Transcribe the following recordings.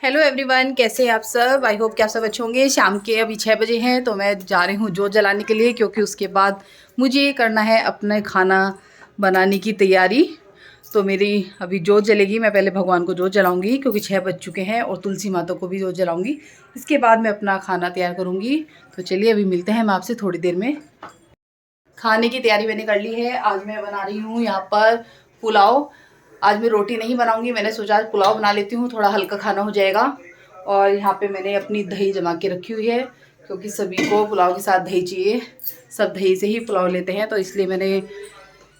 Hello everyone, कैसे हैं आप सब। आई होप कि आप सब अच्छे होंगे। शाम के अभी 6 बजे हैं तो मैं जा रही हूँ जोत जलाने के लिए, क्योंकि उसके बाद मुझे करना है अपने खाना बनाने की तैयारी। तो मेरी अभी जोत जलेगी। मैं पहले भगवान को जोत जलाऊंगी क्योंकि 6 बज चुके हैं, और तुलसी माता को भी जोत जलाऊंगी। इसके बाद मैं अपना खाना तैयार करूँगी। तो चलिए अभी मिलते हैं हम आपसे थोड़ी देर में। खाने की तैयारी मैंने कर ली है। आज मैं बना रही हूँ यहाँ पर पुलाव। आज मैं रोटी नहीं बनाऊंगी, मैंने सोचा आज पुलाव बना लेती हूँ, थोड़ा हल्का खाना हो जाएगा। और यहाँ पे मैंने अपनी दही जमा के रखी हुई है, क्योंकि सभी को पुलाव के साथ दही चाहिए। सब दही से ही पुलाव लेते हैं, तो इसलिए मैंने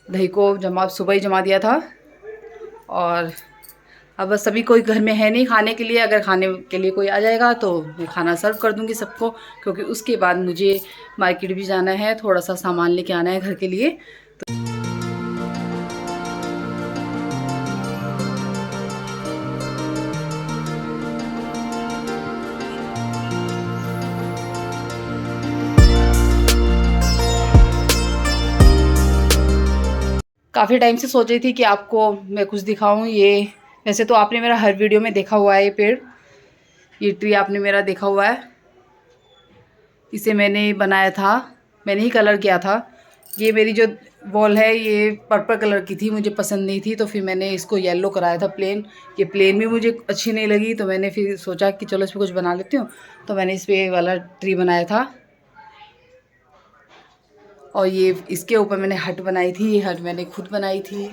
दही को सुबह ही जमा दिया था। और अब बस सभी कोई घर में है नहीं खाने के लिए। अगर खाने के लिए कोई आ जाएगा तो मैं खाना सर्व कर दूंगी सबको, क्योंकि उसके बाद मुझे मार्केट भी जाना है, थोड़ा सा सामान लेके आना है घर के लिए। काफ़ी टाइम से सोच रही थी कि आपको मैं कुछ दिखाऊं। ये वैसे तो आपने मेरा हर वीडियो में देखा हुआ है, ये पेड़, ये ट्री आपने मेरा देखा हुआ है। इसे मैंने बनाया था, मैंने ही कलर किया था। ये मेरी जो वॉल है ये पर्पल कलर की थी, मुझे पसंद नहीं थी, तो फिर मैंने इसको येलो कराया था प्लेन। ये प्लेन भी मुझे अच्छी नहीं लगी, तो मैंने फिर सोचा कि चलो इस पर कुछ बना लेती हूँ। तो मैंने इस पर वाला ट्री बनाया था। और ये इसके ऊपर मैंने हट बनाई थी। ये हट मैंने खुद बनाई थी।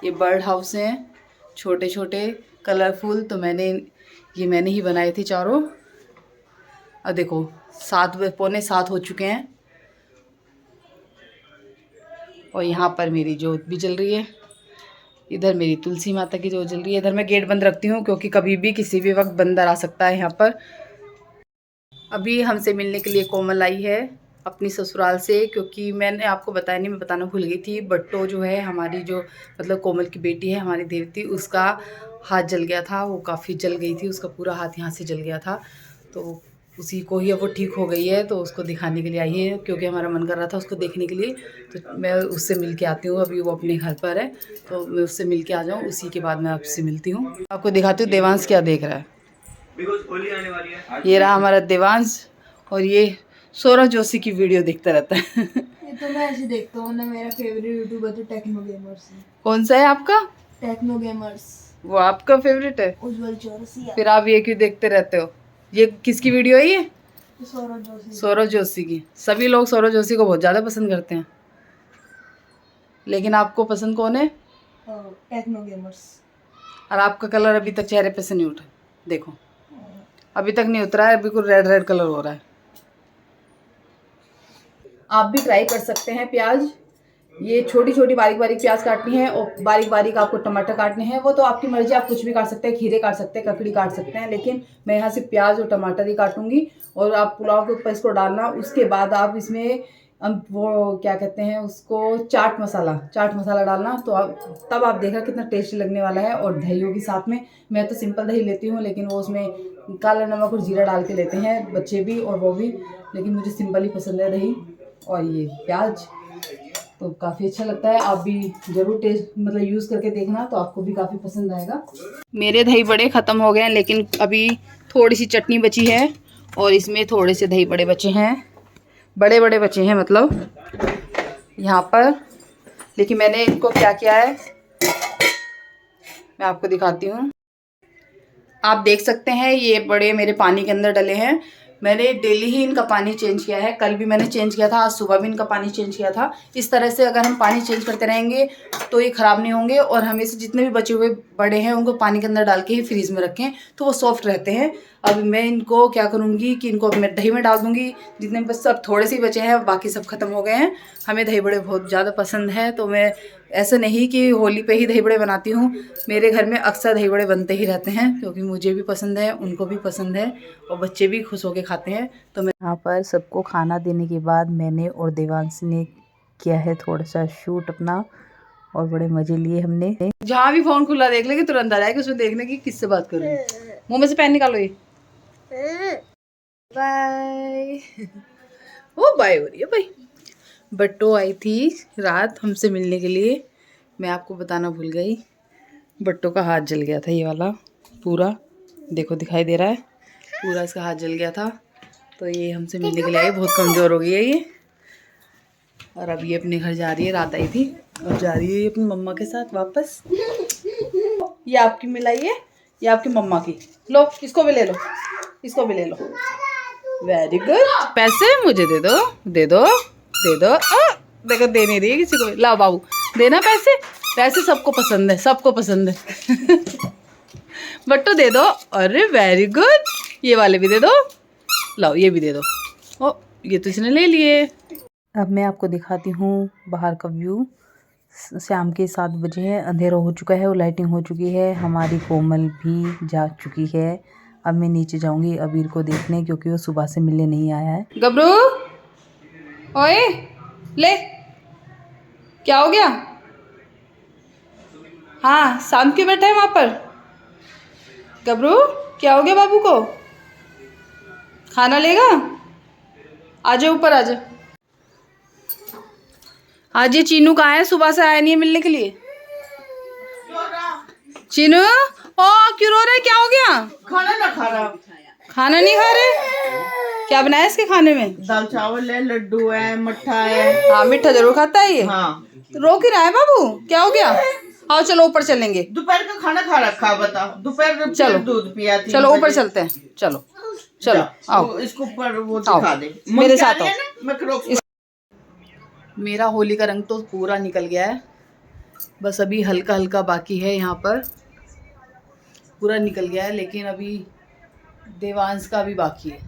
ये बर्ड हाउस हैं, छोटे छोटे कलरफुल, तो मैंने ही बनाए थे चारों। अब देखो 6:45 हो चुके हैं, और यहाँ पर मेरी जोत भी जल रही है। इधर मेरी तुलसी माता की जोत जल रही है। इधर मैं गेट बंद रखती हूँ, क्योंकि कभी भी किसी भी वक्त बंदर आ सकता है यहाँ पर। अभी हमसे मिलने के लिए कोमल आई है अपनी ससुराल से, क्योंकि मैंने आपको बताया नहीं, मैं बताना भूल गई थी। बट्टो जो है हमारी, जो मतलब कोमल की बेटी है, हमारी देवती, उसका हाथ जल गया था। वो काफ़ी जल गई थी, उसका पूरा हाथ यहाँ से जल गया था। तो उसी को ही अब वो ठीक हो गई है, तो उसको दिखाने के लिए आई है, क्योंकि हमारा मन कर रहा था उसको देखने के लिए। तो मैं उससे मिल के आती हूँ। अभी वो अपने घर पर है, तो मैं उससे मिल के आ जाऊँ, उसी के बाद मैं आपसे मिलती हूँ। आपको दिखाती हूँ देवांश क्या देख रहा है। होली आने वाली है। ये रहा हमारा देवांश, और ये सौरभ जोशी की वीडियो देखता रहता है। ये तो मैं ऐसे देखता हूँ ना। मेरा फेवरेट यूट्यूबर तो टेक्नो गेमर्स है। कौन सा है आपका? Techno Gamerz. वो आपका फेवरेट है? उज्जवल चौरसिया। फिर आप ये क्यों देखते रहते हो? ये किसकी वीडियो है ये? सौरभ जोशी। सौरभ जोशी की। सभी लोग सौरभ जोशी को बहुत ज़्यादा पसंद करते हैं, लेकिन आपको पसंद कौन है? Techno Gamerz. और आपका कलर अभी तक चेहरे पे से नहीं उठा, देखो अभी तक नहीं उतरा है, बिल्कुल रेड रेड कलर हो रहा है। आप भी ट्राई कर सकते हैं। प्याज, ये छोटी छोटी बारीक बारीक प्याज काटनी है, और बारीक बारीक आपको टमाटर काटने हैं। वो तो आपकी मर्जी, आप कुछ भी काट सकते हैं, खीरे काट सकते हैं, ककड़ी काट सकते हैं, लेकिन मैं यहाँ सिर्फ प्याज और टमाटर ही काटूंगी। और आप पुलाव के ऊपर इसको डालना। उसके बाद आप इसमें वो क्या कहते हैं उसको, चाट मसाला डालना। तो आप तब आप देखा कितना टेस्टी लगने वाला है। और दही होगी साथ में। मैं तो सिंपल दही लेती हूँ, लेकिन वो उसमें काला नमक और जीरा डाल के लेते हैं बच्चे भी और वो भी, लेकिन मुझे सिंपल ही पसंद है दही। और ये प्याज तो काफ़ी अच्छा लगता है। आप भी ज़रूर टेस्ट मतलब यूज़ करके देखना, तो आपको भी काफ़ी पसंद आएगा। मेरे दही बड़े ख़त्म हो गए हैं, लेकिन अभी थोड़ी सी चटनी बची है, और इसमें थोड़े से दही बड़े बचे हैं, बड़े बड़े बचे हैं मतलब यहाँ पर। लेकिन मैंने इनको क्या किया है मैं आपको दिखाती हूँ। आप देख सकते हैं ये बड़े मेरे पानी के अंदर डले हैं। मैंने डेली ही इनका पानी चेंज किया है। कल भी मैंने चेंज किया था, आज सुबह भी इनका पानी चेंज किया था। इस तरह से अगर हम पानी चेंज करते रहेंगे तो ये ख़राब नहीं होंगे। और हमेशा जितने भी बचे हुए बड़े हैं उनको पानी के अंदर डाल के ही फ्रीज़ में रखें, तो वो सॉफ्ट रहते हैं। अब मैं इनको क्या करूँगी कि इनको मैं दही में डाल दूँगी। जितने बस सब थोड़े से बचे हैं, बाकी सब ख़त्म हो गए हैं। हमें दही बड़े बहुत ज़्यादा पसंद है, तो मैं ऐसा नहीं कि होली पे ही दही बड़े बनाती हूँ। मेरे घर में अक्सर दही बड़े बनते ही रहते हैं, क्योंकि मुझे भी पसंद है, उनको भी पसंद है, और बच्चे भी खुश होकर खाते हैं। तो मैं यहाँ पर सबको खाना देने के बाद मैंने और देवांश ने किया है थोड़ा सा शूट अपना, और बड़े मज़े लिए हमने। जहाँ भी फ़ोन खुला देख लेगी तुरंत आ जाएगी उसमें देखने की किससे बात कर रही है। मुँह में से पेन निकालो। ये बाय। ओ बाय हो रही है भाई। बट्टो आई थी रात हमसे मिलने के लिए, मैं आपको बताना भूल गई। बट्टो का हाथ जल गया था ये वाला, पूरा देखो दिखाई दे रहा है, पूरा इसका हाथ जल गया था। तो ये हमसे मिलने के लिए आई, बहुत कमज़ोर हो गई है ये। और अब ये अपने घर जा रही है, रात आई थी और जा रही है ये अपनी मम्मा के साथ वापस। ये आपकी मिलाई है, ये आपकी मम्मा की। लो इसको भी ले लो, इसको भी ले लो। Very good. पैसे मुझे दे दो, दे दो, दे दो। देखो दे नहीं रही है किसी को। लाओ बाबू देना पैसे, पैसे सबको पसंद है, सबको पसंद है। बट्टू दे दो। अरे वेरी गुड, ये वाले भी दे दो। लाओ ये भी दे दो। ओ ये तो इसने ले लिए। अब मैं आपको दिखाती हूँ बाहर का व्यू। शाम के 7 बजे है, अंधेरा हो चुका है और लाइटिंग हो चुकी है। हमारी कोमल भी जा चुकी है। अब मैं नीचे जाऊंगी अबीर को देखने, क्योंकि वो सुबह से मिलने नहीं आया है। गबरू ओए ले, क्या हो गया? हाँ शाम क्यों बैठा है वहाँ पर? गबरू क्या हो गया बाबू को? खाना लेगा? आजा ऊपर आजा। आज ये चीनू कहाँ है? सुबह से आया नहीं है मिलने के लिए। चीनू ओ क्यों रो रहे? क्या हो गया? खाना ना खा रहा। खाना नहीं खा रहे? क्या बनाया इसके खाने में? दाल चावल है, लड्डू है, मट्ठा है। हाँ मीठा जरूर खाता है ये। हाँ। तो रो क्यों रहा है बाबू? क्या हो गया? आओ चलो ऊपर चलेंगे। दोपहर का खाना खा रखा, बता। दोपहर चलो दूध पिया थी। चलो ऊपर चलते हैं। चलो चलो आओ इसको ऊपर वो आओ दिखा दे मेरे साथ आओ। मैं मेरा होली का रंग तो पूरा निकल गया है, बस अभी हल्का हल्का बाकी है। यहाँ पर पूरा निकल गया है, लेकिन अभी देवांश का भी बाकी है।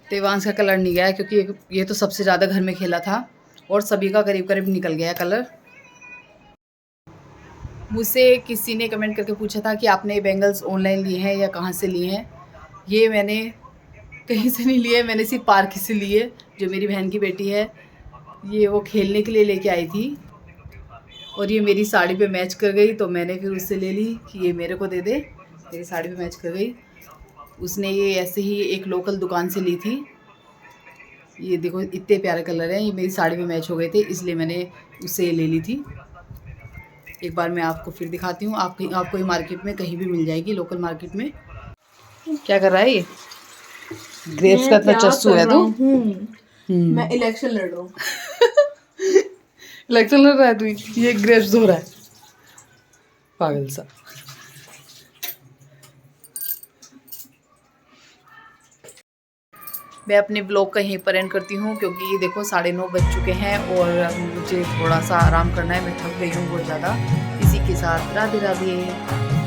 देवांश का कलर नहीं गया है, क्योंकि ये तो सबसे ज़्यादा घर में खेला था और सभी का करीब करीब निकल गया है कलर। मुझसे किसी ने कमेंट करके पूछा था कि आपने ये बैंगल्स ऑनलाइन लिए हैं या कहाँ से लिए हैं। ये मैंने कहीं से नहीं लिए, मैंने सिर्फ पार्क से लिए। जो मेरी बहन की बेटी है, ये वो खेलने के लिए लेके आई थी और ये मेरी साड़ी पे मैच कर गई, तो मैंने फिर उससे ले ली कि ये मेरे को दे दे, मेरी साड़ी पे मैच कर गई। उसने ये ऐसे ही एक लोकल दुकान से ली थी। ये देखो इतने प्यारे कलर हैं, ये मेरी साड़ी पे मैच हो गए थे, इसलिए मैंने उससे ये ले ली थी। एक बार मैं आपको फिर दिखाती हूँ। आपको ये मार्केट में कहीं भी मिल जाएगी, लोकल मार्केट में। क्या कर रहा है ये? ग्रेप्स का इतना चस्सू है तू? मैं इलेक्शन लड़ रहा हूँ। इलेक्शन लड़ रहा है तू? ये ग्रेप्स धो रहा है, पागल सा। मैं अपने ब्लॉग का यहीं पर एंड करती हूँ, क्योंकि ये देखो 9:30 बज चुके हैं और मुझे थोड़ा सा आराम करना है। मैं थक गई हूँ बहुत ज़्यादा। इसी के साथ राधे राधे।